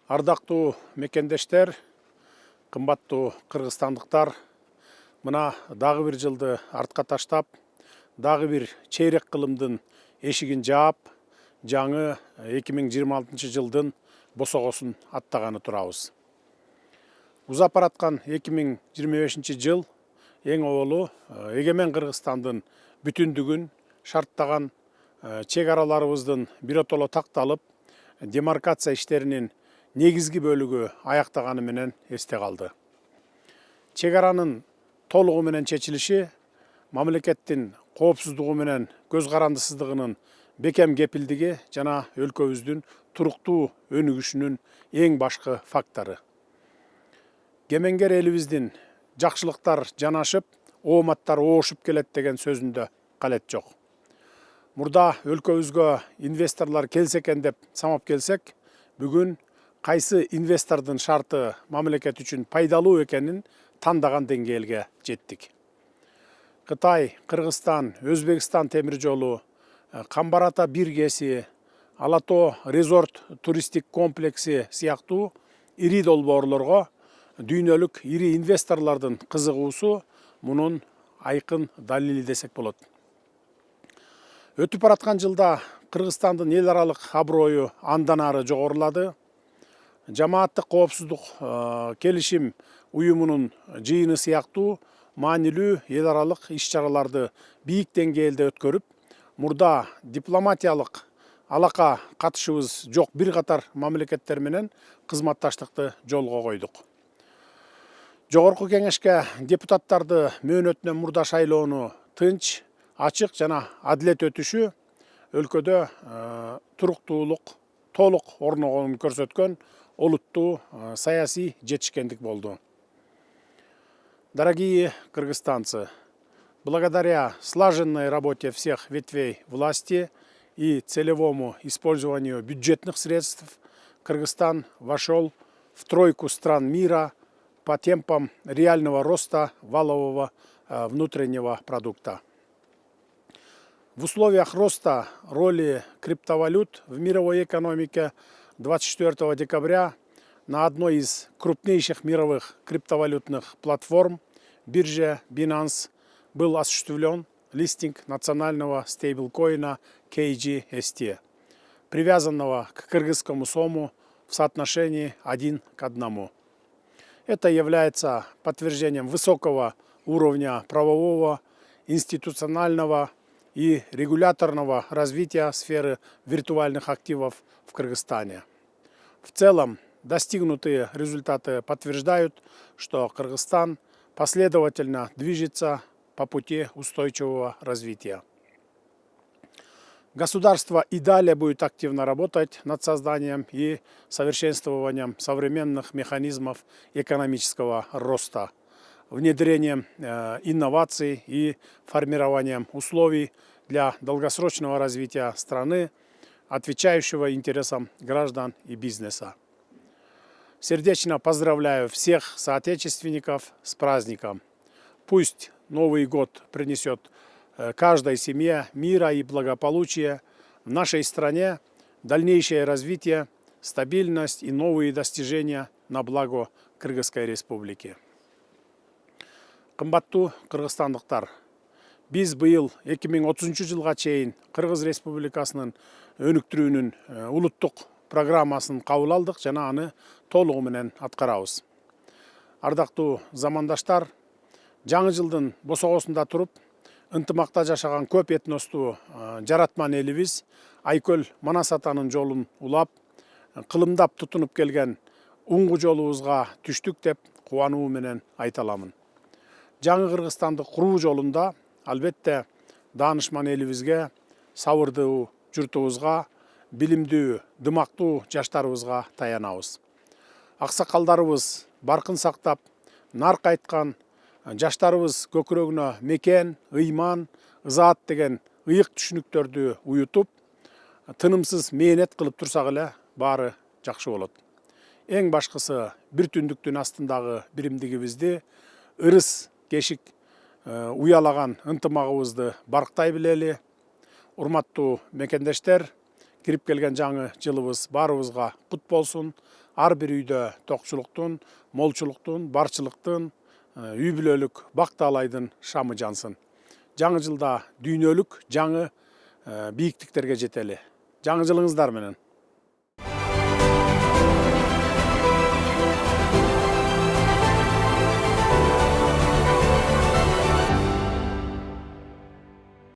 Ардактуу мекендештер, кымбаттуу кыргызстандыктар, мына дагы бир жылды артка таштап, дагы бир чейрек кылымдын эшигин жаап, жаңы 2026 жылдын босогосун аттаганы турабыз. Узап бараткан 2025 жыл эң оболу эгемен Кыргызстандын бүтүндүгүн шарттаган чек араларыбыздын биротоло такталып, демаркация иштеринин негизги бөлүгү аяктаганы менен эсте калды. Чек аранын толугу менен чечилиши мамлекеттин коопсуздугу менен көз карандысыздыгынын бекем кепилдиги жана өлкөбүздүн туруктуу өнүгүшүнүн эң башкы фактору. Кемеңгер элибиздин жакшылыктар жанашып, ооматтар оошуп келет деген сөзүндө калет жок. Мурда өлкөбүзгө инвесторлор келсе экен деп самап келсек, бүгүн кайсы инвестордун шарты мамлекет үчүн пайдалуу экенин тандаган деңгээлге жеттик. Кытай, Кыргызстан, Өзбекстан темир жолу, Камбар-Ата бир КСи, Ала-Тоо резорт туристик комплекси сыяктуу ири долбоорлорго дүйнөлүк ири инвесторлордун кызыгуусу мунун айкын далили десек болот. Өтүп бараткан жылда Кыргызстандын эл аралык аброю андан ары жогорулады. Жамааттык коопсуздук келишим уюмунун жыйыны сыяктуу маанилүү эл аралык иш-чараларды бийик деңгээлде өткөрүп, мурда дипломатиялык алака катышыбыз жок бир катар мамлекеттер менен кызматташтыкты жолго койдук. Жогорку кеңешке депутаттарды мөөнөтүнөн мурда шайлоону тынч, ачык жана адилет өтүшү өлкөдө туруктуулук толук орногонун көрсөткөн олуттуу саясий жетишкендик болду. Дорогие кыргызстанцы, благодаря слаженной работе всех ветвей власти и целевому использованию бюджетных средств Кыргызстан вошел в тройку стран мира по темпам реального роста валового внутреннего продукта. В условиях роста роли криптовалют в мировой экономике 24 декабря на одной из крупнейших мировых криптовалютных платформ, бирже Binance, был осуществлен листинг национального стейблкоина KGST, привязанного к кыргызскому сому в соотношении 1 к 1. Это является подтверждением высокого уровня правового, институционального и регуляторного развития сферы виртуальных активов в Кыргызстане. В целом, достигнутые результаты подтверждают, что Кыргызстан последовательно движется по пути устойчивого развития. Государство и далее будет активно работать над созданием и совершенствованием современных механизмов экономического роста, внедрением инноваций и формированием условий для долгосрочного развития страны, отвечающего интересам граждан и бизнеса. Сердечно поздравляю всех соотечественников с праздником. Пусть Новый год принесет каждой семье мира и благополучия, в нашей стране дальнейшее развитие, стабильность и новые достижения на благо Кыргызской республики. Кымбаттуу кыргызстандыктар, биз быйыл 2030 жылга чейин Кыргыз Республикасынын өнүктүрүүнүн улуттук программасын кабыл алдык жана аны толугу менен аткарабыз. Ардактуу замандаштар, жаңы жылдын босогосунда туруп, ынтымакта жашаган көп этностуу жаратман элибиз Айкөл Манас атанын жолун улап, кылымдап тутунуп келген уңгу жолубузга түштүк деп кубануу менен айта аламын. Жаңы Кыргызстанды куруу жолунда албетте даанышман элибизге, сабырдуу журтубузга, билимдүү, дымактуу жаштарыбызга таянабыз. Аксакалдарыбыз баркын сактап, нарк айткан, жаштарыбыз көкүрөгүнө мекен, ыйман, ызаат деген ыйык түшүнүктөрдү уютуп, тынымсыз мээнет кылып турсак эле баары жакшы болот. Эң башкысы бир түндүктүн астындагы биримдигибизди, ырыс кешик уялаган ынтымагыбызды барктай билели. Урматтуу мекендештер, кирип келген жаңы жылыбыз баарыбызга кут болсун. ар бир үйдө токчулуктун, молчулуктун, барчылыктын, үй бүлөлүк бактаалайдын шамы жансın. Жаңы жылда дүйнөлүк жаңы бийиктиктерге жетели. Жаңы жылыңыздар менен.